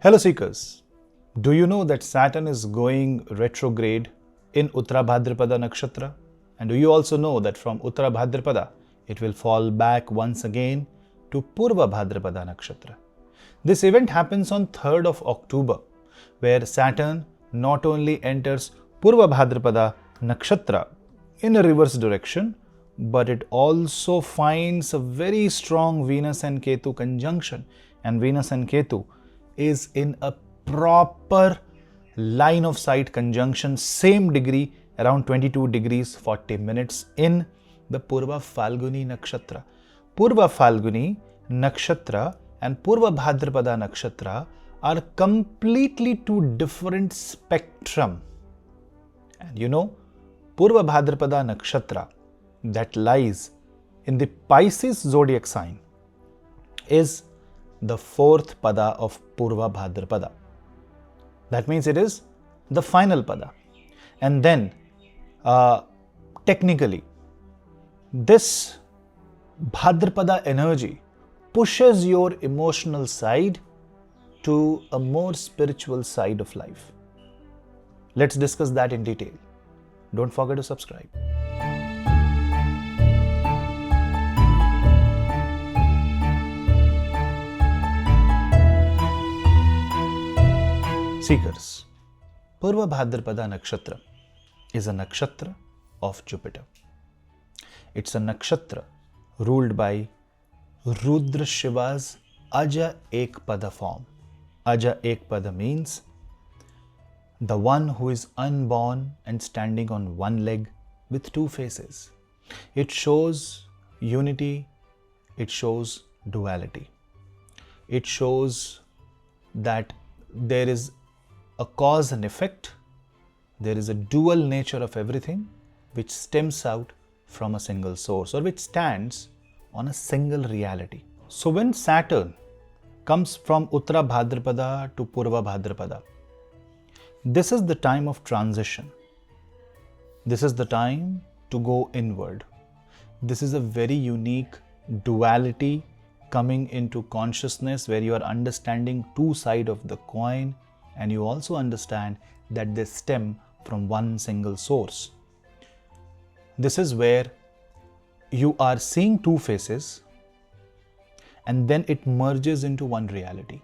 Hello Seekers, do you know that Saturn is going retrograde in Uttara Bhadrapada Nakshatra? And do you also know that from Uttara Bhadrapada, it will fall back once again to Purva Bhadrapada Nakshatra? This event happens on 3rd of October, where Saturn not only enters Purva Bhadrapada Nakshatra in a reverse direction, but it also finds a very strong Venus and Ketu conjunction. And Venus and Ketu is in a proper line of sight conjunction, same degree, around 22 degrees 40 minutes in the Purva Phalguni Nakshatra. Purva Phalguni Nakshatra and Purva Bhadrapada Nakshatra are completely two different spectrum. And you know, Purva Bhadrapada Nakshatra that lies in the Pisces zodiac sign is the fourth pada of Purva Bhadrapada. That means it is the final pada. And then technically this Bhadrapada energy pushes your emotional side to a more spiritual side of life. Let's discuss that in detail. Don't forget to subscribe. Seekers, Purva Bhadrapada Nakshatra is a nakshatra of Jupiter. It's a nakshatra ruled by Rudra Shiva's Aja Ekpada form. Aja Ekpada means the one who is unborn and standing on one leg with two faces. It shows unity, it shows duality. It shows that there is a cause and effect, there is a dual nature of everything which stems out from a single source or which stands on a single reality. So when Saturn comes from Uttara Bhadrapada to Purva Bhadrapada, this is the time of transition. This is the time to go inward. This is a very unique duality coming into consciousness where you are understanding two sides of the coin, and you also understand that they stem from one single source. This is where you are seeing two faces and then it merges into one reality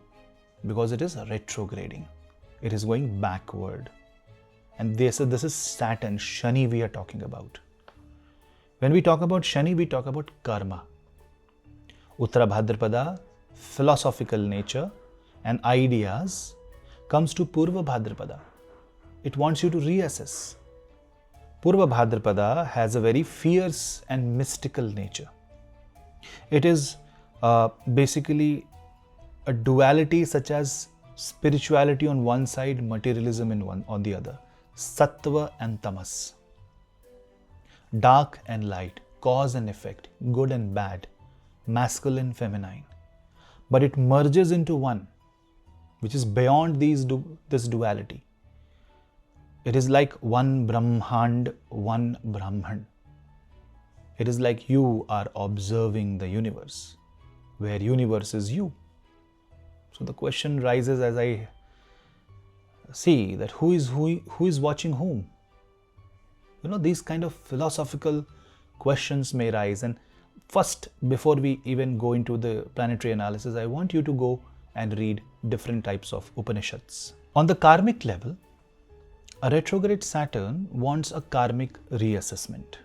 because it is retrograding. It is going backward. And this is Saturn, Shani we are talking about. When we talk about Shani, we talk about karma. Uttara Bhadrapada, philosophical nature and ideas comes to Purva Bhadrapada. It wants you to reassess. Purva Bhadrapada has a very fierce and mystical nature. It is basically a duality such as spirituality on one side, materialism on the other. Sattva and tamas. Dark and light, cause and effect, good and bad, masculine, feminine. But it merges into one, which is beyond this duality. It is like one Brahmand, one Brahman. It is like you are observing the universe, where universe is you. So the question rises as I see that who is watching whom? You know, these kind of philosophical questions may rise. And first, before we even go into the planetary analysis, I want you to go and read different types of Upanishads. On the karmic level, a retrograde Saturn wants a karmic reassessment.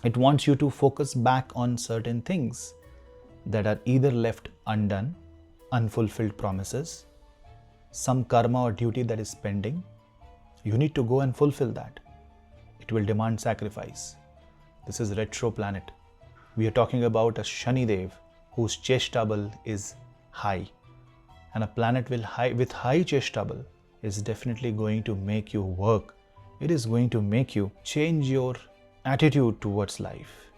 It wants you to focus back on certain things that are either left undone, unfulfilled promises, some karma or duty that is pending. You need to go and fulfill that. It will demand sacrifice. This is retro planet. We are talking about a Shani Dev whose Cheshta bal is high. And a planet with high Cheshta bal is definitely going to make you work. It is going to make you change your attitude towards life.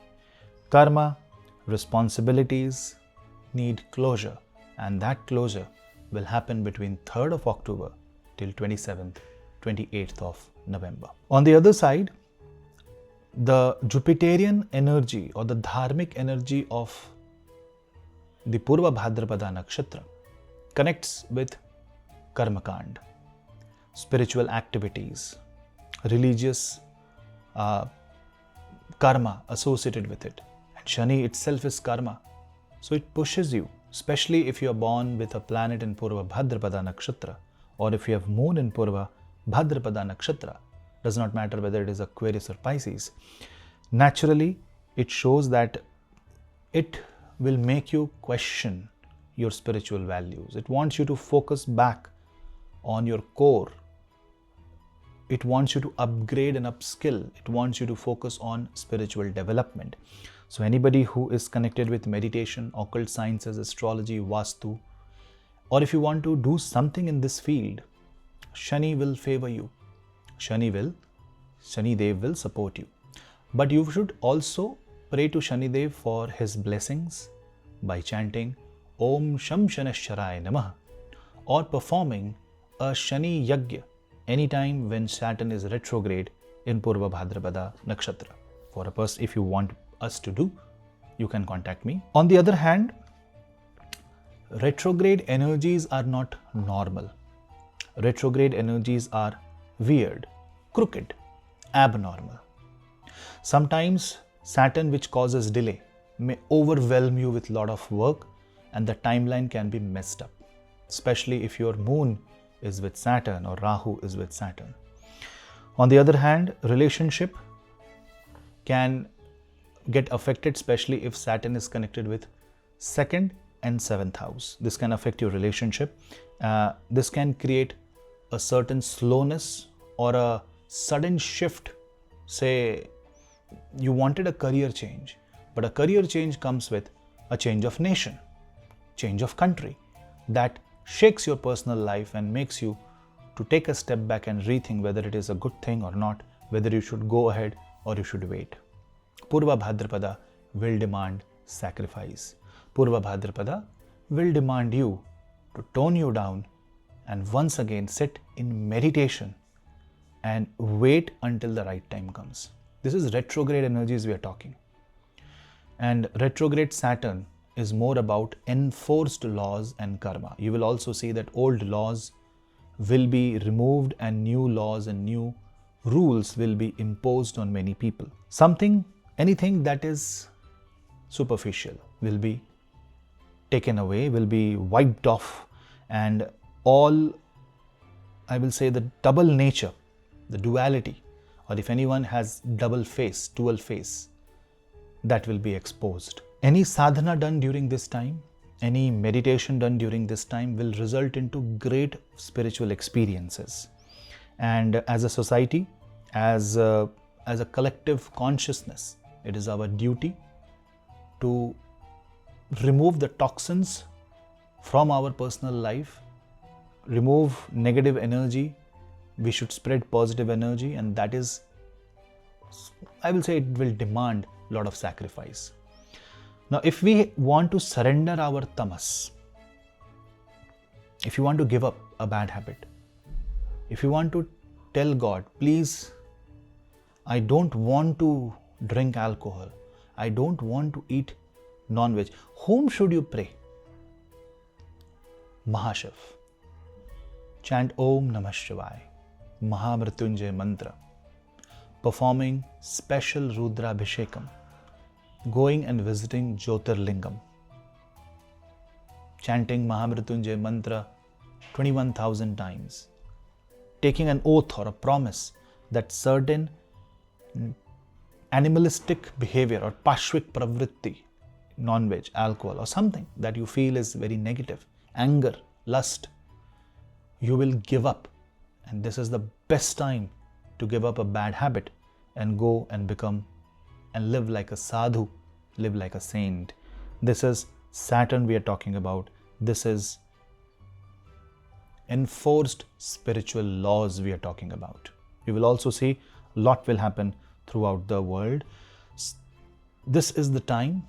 Karma, responsibilities need closure, and that closure will happen between 3rd of October till 27th, 28th of November. On the other side, the Jupiterian energy or the dharmic energy of the Purva Bhadrapada Nakshatra connects with karmakand, spiritual activities, religious karma associated with it. And Shani itself is karma. So it pushes you, especially if you are born with a planet in Purva Bhadrapada Nakshatra, or if you have moon in Purva Bhadrapada Nakshatra, does not matter whether it is Aquarius or Pisces. Naturally, it shows that it will make you question your spiritual values. It wants you to focus back on your core. It wants you to upgrade and upskill. It wants you to focus on spiritual development. So anybody who is connected with meditation, occult sciences, astrology, vastu, or if you want to do something in this field, Shani will favor you. Shani Dev will support you. But you should also pray to Shani Dev for his blessings by chanting Om Sham Shanashcharai Namah, or performing a Shani Yagya anytime when Saturn is retrograde in Purva Bhadrapada Nakshatra. For a person, if you want us to do, you can contact me. On the other hand, retrograde energies are not normal. Retrograde energies are weird, crooked, abnormal. Sometimes Saturn, which causes delay, may overwhelm you with a lot of work, and the timeline can be messed up, especially if your moon is with Saturn or Rahu is with Saturn. On the other hand, relationship can get affected, especially if Saturn is connected with 2nd and 7th house. This can affect your relationship. This can create a certain slowness or a sudden shift. Say you wanted a career change, but a career change comes with a change of nation, change of country, that shakes your personal life and makes you to take a step back and rethink whether it is a good thing or not, whether you should go ahead or you should wait. Purva Bhadrapada will demand sacrifice. Purva Bhadrapada will demand you to tone you down and once again sit in meditation and wait until the right time comes. This is retrograde energies we are talking. And retrograde Saturn is more about enforced laws and karma. You will also see that old laws will be removed and new laws and new rules will be imposed on many people. Anything that is superficial will be taken away, will be wiped off, and all, I will say, the double nature, the duality, or if anyone has dual face, that will be exposed. Any sadhana done during this time, any meditation done during this time will result into great spiritual experiences. And as a society, as a collective consciousness, it is our duty to remove the toxins from our personal life, remove negative energy. We should spread positive energy, and that is, I will say, it will demand a lot of sacrifice. Now, if we want to surrender our tamas, if you want to give up a bad habit, if you want to tell God, please, I don't want to drink alcohol, I don't want to eat non-veg, whom should you pray? Mahashiv. Chant Om Namah Shivaya, Mahamrityunjay mantra, performing special Rudra Abhishekam, going and visiting Jyotirlingam, chanting Mahamrityunjay mantra 21,000 times, taking an oath or a promise that certain animalistic behavior or pashvik pravritti, non-veg, alcohol, or something that you feel is very negative, anger, lust, you will give up. And this is the best time to give up a bad habit and go and become and live like a sadhu, live like a saint. This is Saturn we are talking about. This is enforced spiritual laws we are talking about. You will also see a lot will happen throughout the world. This is the time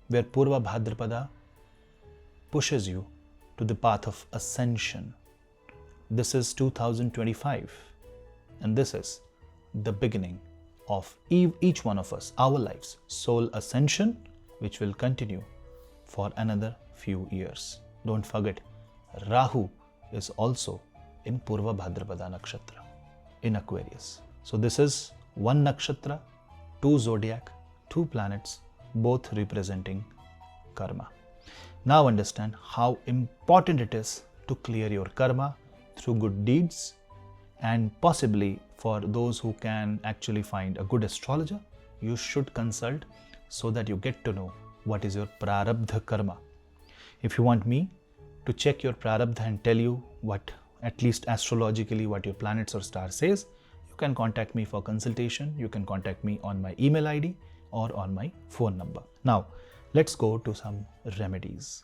where Purva Bhadrapada pushes you to the path of ascension. This is 2025, and this is the beginning of each one of us, our lives, soul ascension, which will continue for another few years. Don't forget, Rahu is also in Purva Bhadrapada Nakshatra in Aquarius. So this is one nakshatra, two zodiac, two planets, both representing karma. Now understand how important it is to clear your karma through good deeds, and possibly for those who can actually find a good astrologer, you should consult so that you get to know what is your prarabdha karma. If you want me to check your prarabdha and tell you what, at least astrologically, what your planets or star says, you can contact me for consultation. You can contact me on my email ID or on my phone number. Now, let's go to some remedies.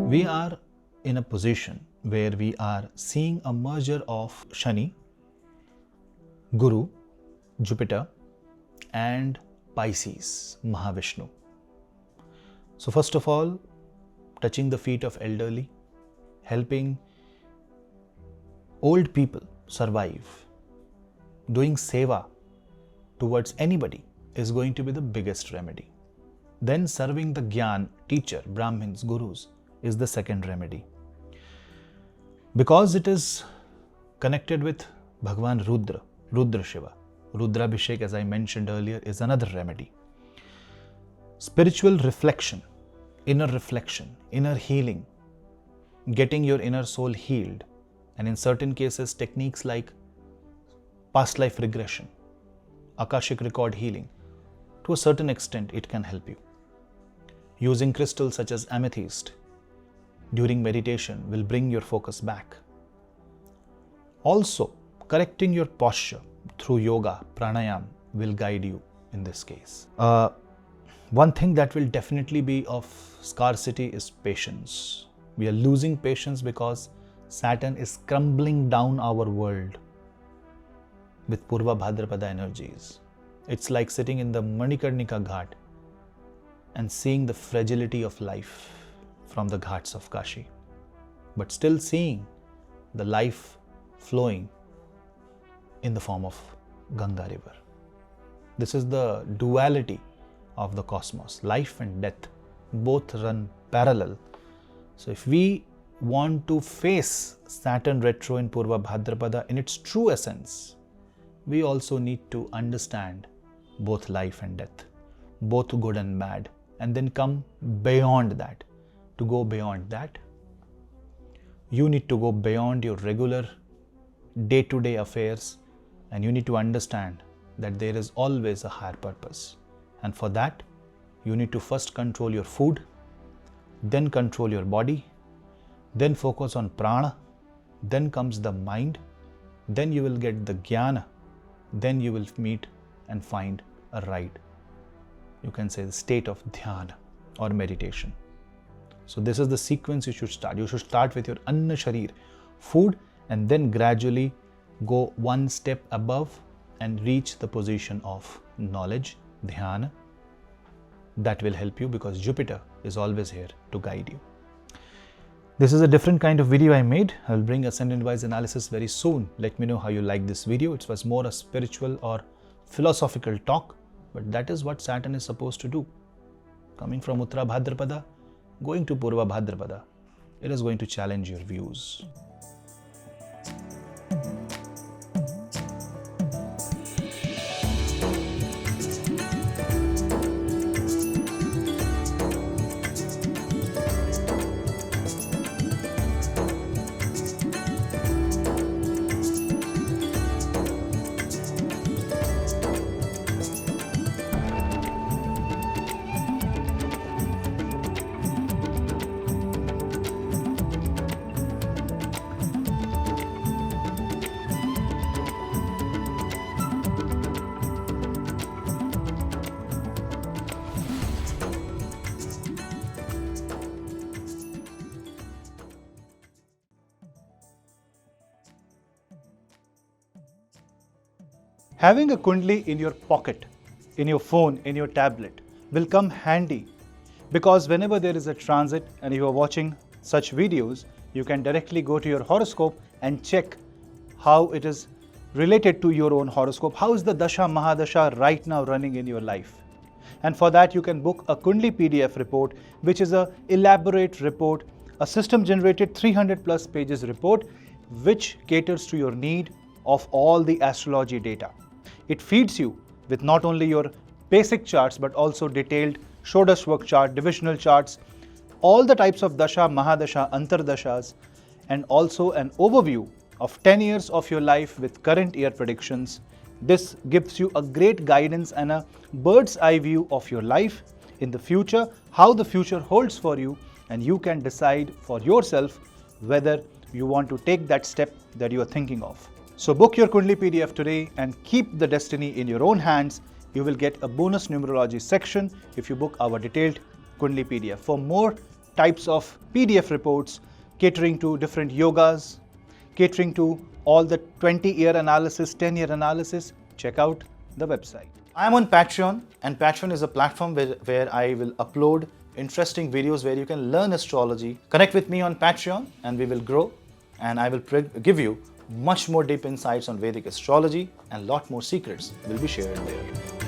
We are in a position where we are seeing a merger of Shani, Guru, Jupiter and Pisces, Mahavishnu. So first of all, touching the feet of elderly, helping old people survive, doing seva towards anybody is going to be the biggest remedy. Then serving the Gyan, teacher, Brahmins, Gurus is the second remedy. Because it is connected with Bhagwan Rudra, Rudra Shiva, Rudrabhishek, as I mentioned earlier, is another remedy. Spiritual reflection, inner healing, getting your inner soul healed, and in certain cases, techniques like past life regression, Akashic record healing, to a certain extent, it can help you. Using crystals such as amethyst during meditation will bring your focus back. Also, correcting your posture through yoga, pranayam will guide you in this case. One thing that will definitely be of scarcity is patience. We are losing patience because Saturn is crumbling down our world with Purva Bhadrapada energies. It's like sitting in the Manikarnika Ghat and seeing the fragility of life from the ghats of Kashi, but still seeing the life flowing in the form of Ganga river. This is the duality of the cosmos. Life and death both run parallel. So if we want to face Saturn retro in Purva Bhadrapada in its true essence, we also need to understand both life and death, both good and bad, and then come beyond that. To go beyond that, you need to go beyond your regular day-to-day affairs, and you need to understand that there is always a higher purpose. And for that, you need to first control your food, then control your body, then focus on prana, then comes the mind, then you will get the jnana, then you will meet and find a right, you can say, the state of dhyana or meditation. So this is the sequence you should start. You should start with your anna sharir, food, and then gradually go one step above and reach the position of knowledge, dhyana. That will help you because Jupiter is always here to guide you. This is a different kind of video I made. I will bring ascendant-wise analysis very soon. Let me know how you like this video. It was more a spiritual or philosophical talk, but that is what Saturn is supposed to do. Coming from Uttara Bhadrapada, going to Purva Bhadrapada, it is going to challenge your views. Having a Kundali in your pocket, in your phone, in your tablet will come handy, because whenever there is a transit and you are watching such videos, you can directly go to your horoscope and check how it is related to your own horoscope. How is the Dasha Mahadasha right now running in your life? And for that, you can book a Kundli PDF report, which is a elaborate report, a system generated 300 plus pages report, which caters to your need of all the astrology data. It feeds you with not only your basic charts, but also detailed Shodash work chart, divisional charts, all the types of Dasha, Mahadasha, Antardashas, and also an overview of 10 years of your life with current year predictions. This gives you a great guidance and a bird's eye view of your life in the future, how the future holds for you, and you can decide for yourself whether you want to take that step that you are thinking of. So book your Kundli PDF today and keep the destiny in your own hands. You will get a bonus numerology section if you book our detailed Kundli PDF. For more types of PDF reports catering to different yogas, catering to all the 20-year analysis, 10-year analysis, check out the website. I am on Patreon, and Patreon is a platform where I will upload interesting videos where you can learn astrology. Connect with me on Patreon and we will grow, and I will give you much more deep insights on Vedic astrology, and lot more secrets will be shared there.